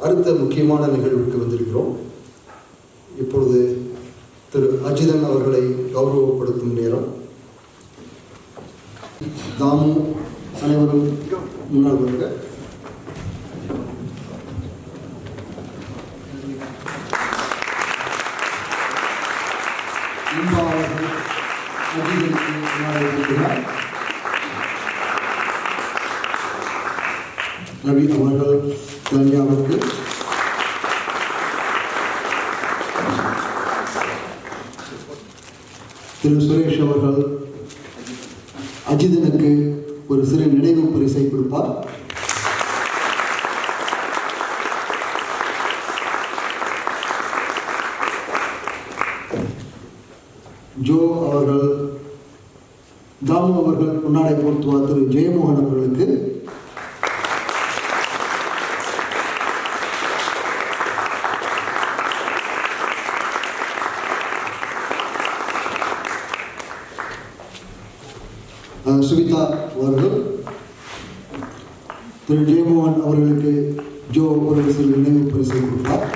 அடுத்த முக்கியமான நிகழ்வுக்கு வந்திருக்கிறோம். இப்பொழுது திரு அஜிதன் அவர்களை கௌரவப்படுத்தும் நேரம். தாமு அனைவரும் முன்னால் வருக. அஜிதனுக்கு முன்னால் இருக்கிறார். ரவி அவர்கள் கல்யாணத்துக்கு, திரு சுரேஷ் அவர்கள் அஜிதனுக்கு ஒரு சிறு நினைவு பரிசை கொடுப்பார். ஜோ அவர்கள், தாமு அவர்கள் முன்னாடி போர்த்துவார். திரு ஜெயமோகன் அவர்களுக்கு, சுவிதா அவர்கள், திரு ஜெயமோகன் அவர்களுக்கு ஜோ ஒரு சிறு நினைவு பரிசை கொடுத்தார்.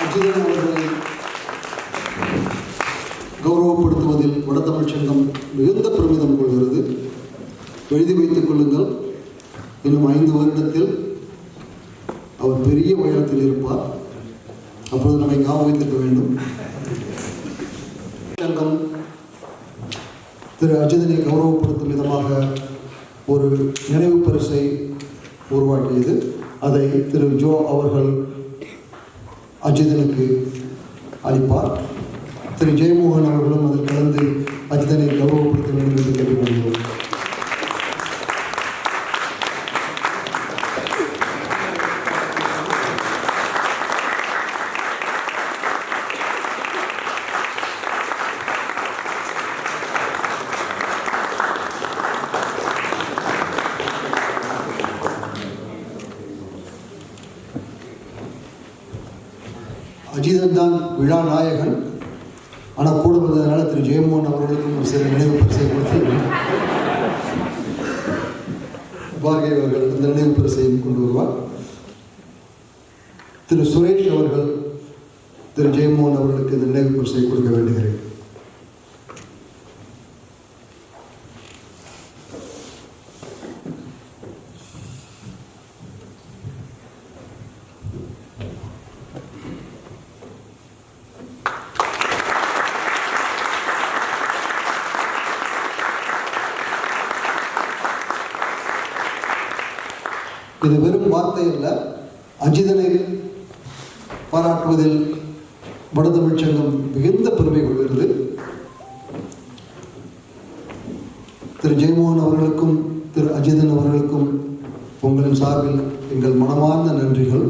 அஜிதன் அவர்களை கௌரவப்படுத்துவதில் வடதமிழ் சங்கம் மிகுந்த பெருமிதம் கொள்கிறது. எழுதி வைத்துக் கொள்ளுங்கள், இன்னும் 5 வருடத்தில் அவர் பெரிய உயரத்தில் இருப்பார். அப்பொழுது நம்மை ஞாபகம் வைத்திருக்க வேண்டும். சங்கம் திரு அஜிதனை கௌரவப்படுத்தும் விதமாக ஒரு நினைவு பரிசை உருவாக்கியது. அதை திரு ஜோ அவர்கள் அஜிதனுக்கு அளிப்பார். திரு ஜெயமோகன் அவர்களும் அதில் கலந்து அஜிதனை கௌரவப்படுத்த வேண்டும் என்று கேட்டுக்கொள்கிறோம். அஜிதன் தான் விழா நாயகன். ஆனால் கூட வந்ததுனால திரு ஜெயமோகன் அவர்களுக்கும் ஒரு சில நினைவு பரிசை கொடுத்து பாரதி அவர்கள் இந்த நினைவு பரிசையும் கொண்டு வருவார். திரு சுரேஷ் அவர்கள் திரு ஜெயமோகன் அவர்களுக்கு இந்த நினைவு பரிசை கொடுக்க வேண்டுகிறேன். இது வெறும் வார்த்தை அல்ல. அஜிதனை பாராட்டுவதில் வடதமிழ் சங்கம் மிகுந்த பெருமை கொள்கிறது. திரு ஜெயமோகன் அவர்களுக்கும் திரு அஜிதன் அவர்களுக்கும் உங்களின் சார்பில் எங்கள் மனமார்ந்த நன்றிகள்.